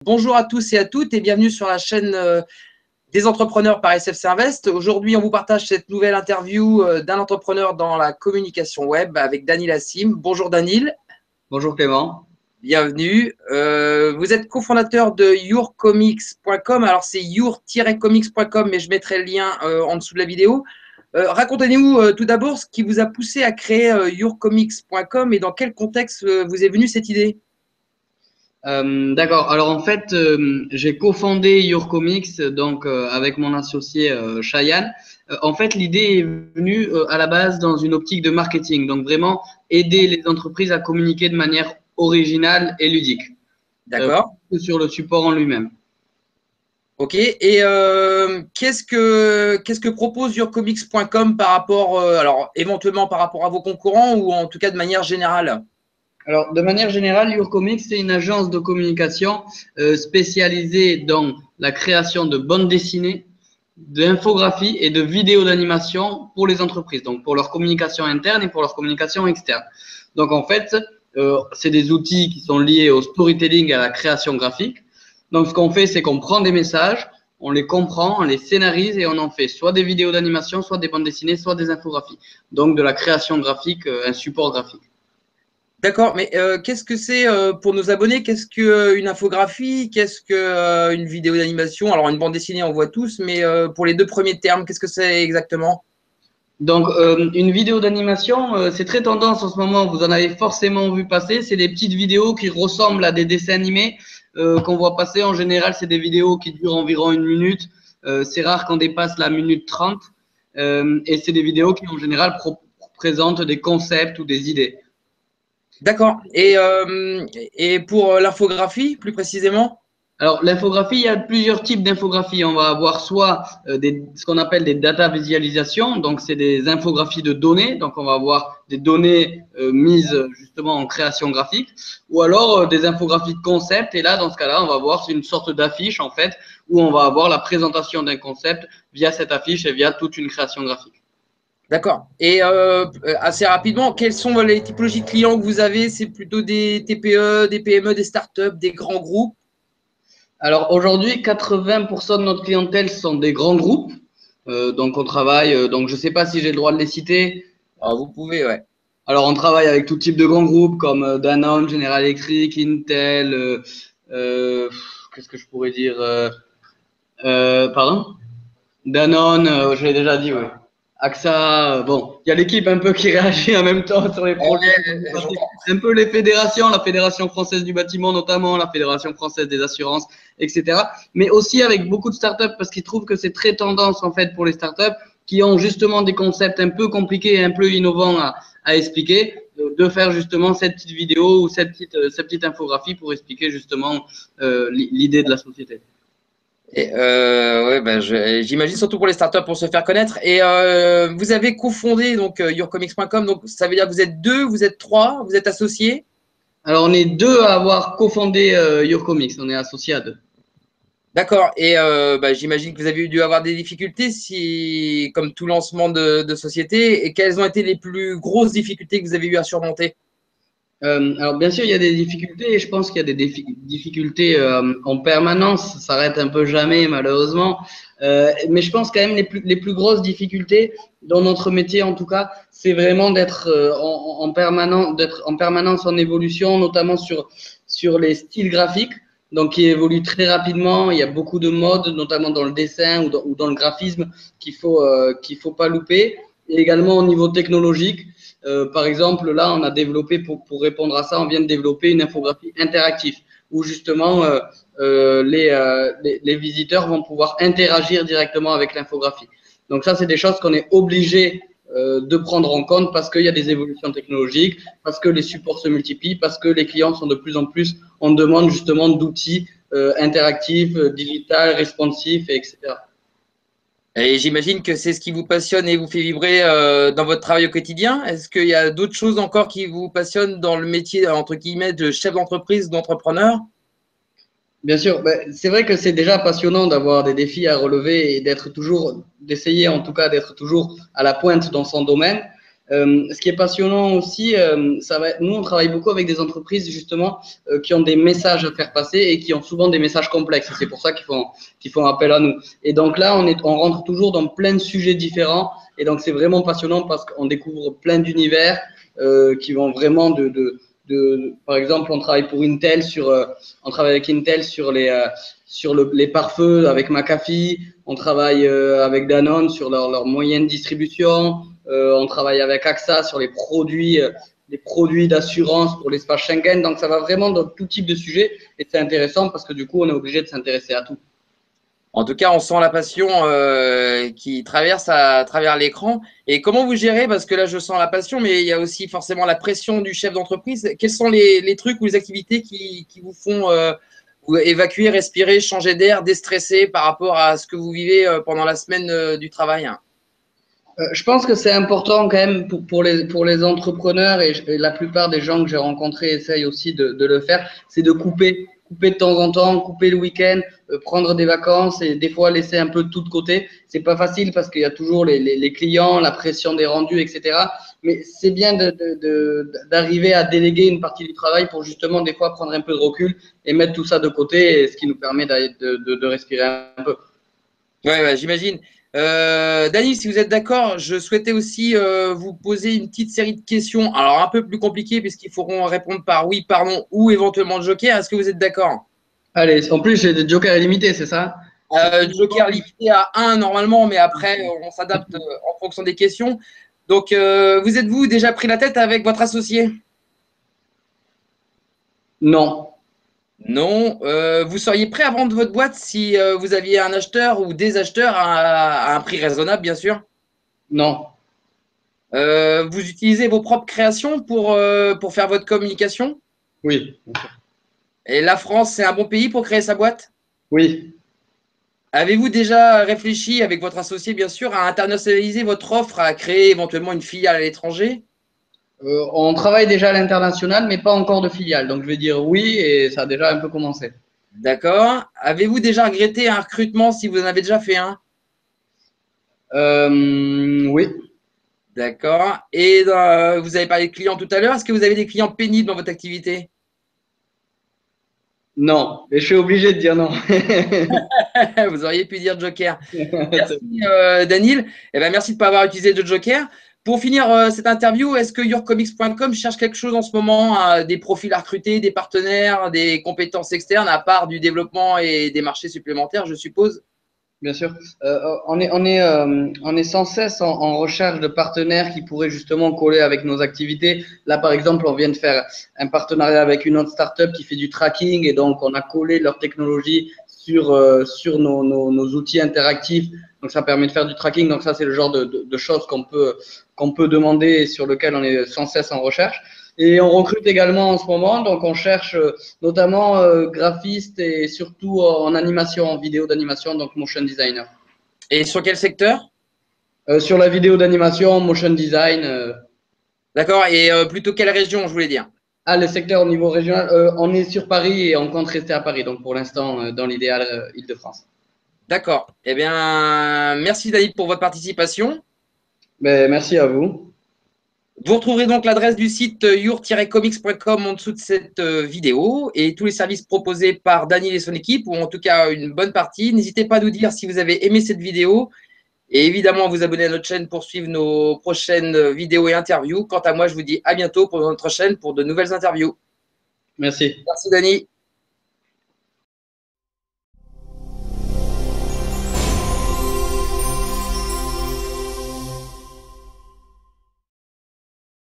Bonjour à tous et à toutes et bienvenue sur la chaîne des entrepreneurs par SFC Invest. Aujourd'hui, on vous partage cette nouvelle interview d'un entrepreneur dans la communication web avec Danil Hassim. Bonjour Danil. Bonjour Clément. Bienvenue. Vous êtes cofondateur de yourcomics.com. Alors, c'est your-comics.com, mais je mettrai le lien en dessous de la vidéo. Racontez-nous tout d'abord ce qui vous a poussé à créer yourcomics.com et dans quel contexte vous est venue cette idée. D'accord. Alors en fait, j'ai cofondé Your Comics donc avec mon associé Cheyenne. En fait, l'idée est venue à la base dans une optique de marketing, donc vraiment aider les entreprises à communiquer de manière originale et ludique, D'accord. plus que sur le support en lui-même. Ok. Et qu'est-ce que propose yourcomics.com par rapport, alors éventuellement par rapport à vos concurrents ou en tout cas de manière générale? Alors, de manière générale, Your Comics, c'est une agence de communication spécialisée dans la création de bandes dessinées, d'infographies et de vidéos d'animation pour les entreprises, donc pour leur communication interne et pour leur communication externe. Donc, en fait, c'est des outils qui sont liés au storytelling et à la création graphique. Donc, ce qu'on fait, c'est qu'on prend des messages, on les comprend, on les scénarise et on en fait soit des vidéos d'animation, soit des bandes dessinées, soit des infographies. Donc, de la création graphique, un support graphique. D'accord, mais qu'est-ce que c'est pour nos abonnés? Qu'est-ce qu'une infographie? Qu'est-ce qu'une vidéo d'animation? Alors une bande dessinée, on voit tous, mais pour les deux premiers termes, qu'est-ce que c'est exactement? Donc, une vidéo d'animation, c'est très tendance en ce moment. Vous en avez forcément vu passer. C'est des petites vidéos qui ressemblent à des dessins animés qu'on voit passer. En général, c'est des vidéos qui durent environ 1 minute. C'est rare qu'on dépasse la minute 30. Et c'est des vidéos qui, en général, présentent des concepts ou des idées. D'accord. Et pour l'infographie, plus précisément? Alors, l'infographie, il y a plusieurs types d'infographies. On va avoir soit ce qu'on appelle des data visualisations, donc c'est des infographies de données, donc on va avoir des données mises justement en création graphique, ou alors des infographies de concept, et là, dans ce cas-là, on va avoir une sorte d'affiche, en fait, où on va avoir la présentation d'un concept via cette affiche et via toute une création graphique. D'accord. Et assez rapidement, quelles sont les typologies de clients que vous avez? C'est plutôt des TPE, des PME, des startups, des grands groupes? Alors aujourd'hui, 80% de notre clientèle sont des grands groupes. Donc on travaille, donc je ne sais pas si j'ai le droit de les citer. Alors, vous pouvez, ouais. Alors on travaille avec tout type de grands groupes comme Danone, General Electric, Intel, qu'est-ce que je pourrais dire pardon? Danone, je l'ai déjà dit, oui. AXA, bon, il y a l'équipe un peu qui réagit en même temps sur les projets. J'entends. Un peu les fédérations, la Fédération française du bâtiment notamment, la Fédération française des assurances, etc. Mais aussi avec beaucoup de startups parce qu'ils trouvent que c'est très tendance en fait pour les startups qui ont justement des concepts un peu compliqués et un peu innovants à expliquer, de faire justement cette petite vidéo ou cette petite infographie pour expliquer justement l'idée de la société. Et ouais, bah, j'imagine surtout pour les startups pour se faire connaître. Et vous avez cofondé donc yourcomics.com, donc ça veut dire que vous êtes deux, vous êtes trois, vous êtes associés. Alors on est deux à avoir cofondé Your Comics, on est associés à deux. D'accord. Et bah, j'imagine que vous avez dû avoir des difficultés, si, comme tout lancement de société. Et quelles ont été les plus grosses difficultés que vous avez eu à surmonter? Alors bien sûr, il y a des difficultés et je pense qu'il y a des difficultés en permanence. Ça s'arrête un peu jamais malheureusement. Mais je pense quand même les plus grosses difficultés dans notre métier en tout cas, c'est vraiment d'être d'être en permanence en évolution, notamment sur les styles graphiques, donc qui évoluent très rapidement. Il y a beaucoup de modes, notamment dans le dessin ou dans le graphisme qu'il faut pas louper. Et également au niveau technologique. Par exemple, là, on a développé, pour répondre à ça, on vient de développer une infographie interactive où justement les visiteurs vont pouvoir interagir directement avec l'infographie. Donc ça, c'est des choses qu'on est obligé de prendre en compte parce qu'il y a des évolutions technologiques, parce que les supports se multiplient, parce que les clients sont de plus en plus en demande justement d'outils interactifs, digital, responsifs, etc. Et j'imagine que c'est ce qui vous passionne et vous fait vibrer dans votre travail au quotidien. Est-ce qu'il y a d'autres choses encore qui vous passionnent dans le métier, entre guillemets, de chef d'entreprise, d'entrepreneur? Bien sûr, ben, c'est vrai que c'est déjà passionnant d'avoir des défis à relever et d'essayer en tout cas d'être toujours à la pointe dans son domaine. Ce qui est passionnant aussi, nous, on travaille beaucoup avec des entreprises justement qui ont des messages à faire passer et qui ont souvent des messages complexes. C'est pour ça qu'ils font appel à nous. Et donc là, on rentre toujours dans plein de sujets différents. Et donc, c'est vraiment passionnant parce qu'on découvre plein d'univers qui vont vraiment par exemple, on travaille avec Intel sur les pare-feux avec McAfee. On travaille avec Danone sur leur moyenne distribution. On travaille avec AXA sur les produits d'assurance pour l'espace Schengen. Donc, ça va vraiment dans tout type de sujet. Et c'est intéressant parce que du coup, on est obligé de s'intéresser à tout. En tout cas, on sent la passion qui traverse à travers l'écran. Et comment vous gérez? Parce que là, je sens la passion, mais il y a aussi forcément la pression du chef d'entreprise. Quels sont les trucs ou les activités qui vous font évacuer, respirer, changer d'air, déstresser par rapport à ce que vous vivez pendant la semaine du travail? Je pense que c'est important quand même pour les entrepreneurs et la plupart des gens que j'ai rencontrés essayent aussi de le faire, c'est de couper de temps en temps, couper le week-end, prendre des vacances et des fois laisser un peu tout de côté. C'est pas facile parce qu'il y a toujours les clients, la pression des rendus, etc. Mais c'est bien d'arriver à déléguer une partie du travail pour justement des fois prendre un peu de recul et mettre tout ça de côté, ce qui nous permet de respirer un peu. Ouais, j'imagine. Dany, si vous êtes d'accord, je souhaitais aussi vous poser une petite série de questions. Alors, un peu plus compliquées puisqu'il faudront répondre par oui, par non ou éventuellement joker. Est-ce que vous êtes d'accord? Allez, en plus j'ai des jokers illimités, c'est ça? Joker limité à un normalement, mais après, on s'adapte en fonction des questions. Donc, vous êtes-vous déjà pris la tête avec votre associé? Non, Non. Vous seriez prêt à vendre votre boîte si vous aviez un acheteur ou des acheteurs à un prix raisonnable, bien sûr? non, Vous utilisez vos propres créations pour faire votre communication? oui, Et la France, c'est un bon pays pour créer sa boîte? oui. Avez-vous déjà réfléchi avec votre associé, bien sûr, à internationaliser votre offre, à créer éventuellement une filiale à l'étranger? On travaille déjà à l'international, mais pas encore de filiale. Donc je vais dire oui et ça a déjà un peu commencé. D'accord. Avez-vous déjà regretté un recrutement si vous en avez déjà fait un? Oui, D'accord. Et vous avez parlé de clients tout à l'heure. Est-ce que vous avez des clients pénibles dans votre activité? non. Et je suis obligé de dire non. Vous auriez pu dire Joker. Merci, Daniel. Eh ben, merci de ne pas avoir utilisé de Joker. Pour finir cette interview, est-ce que yourcomics.com cherche quelque chose en ce moment, des profils à recruter, des partenaires, des compétences externes, à part du développement et des marchés supplémentaires, je suppose? Bien sûr. On est sans cesse en recherche de partenaires qui pourraient justement coller avec nos activités. Là, par exemple, on vient de faire un partenariat avec une autre startup qui fait du tracking et donc on a collé leur technologie sur nos outils interactifs. Donc, ça permet de faire du tracking. Donc, ça, c'est le genre de choses qu'on peut demander et sur lequel on est sans cesse en recherche. Et on recrute également en ce moment, donc on cherche notamment graphiste et surtout en animation, en vidéo d'animation, donc motion designer. Et sur quel secteur? Sur la vidéo d'animation, motion design, D'accord. Et plutôt quelle région, je voulais dire? le secteur au niveau régional, on est sur Paris et on compte rester à Paris, donc pour l'instant, dans l'idéal, Île-de-France. D'accord. Eh bien, merci David pour votre participation. Ben, merci à vous. Vous retrouverez donc l'adresse du site your-comics.com en dessous de cette vidéo et tous les services proposés par Daniel et son équipe, ou en tout cas une bonne partie. N'hésitez pas à nous dire si vous avez aimé cette vidéo et évidemment à vous abonner à notre chaîne pour suivre nos prochaines vidéos et interviews. Quant à moi, je vous dis à bientôt pour notre chaîne pour de nouvelles interviews. Merci. Merci Dani.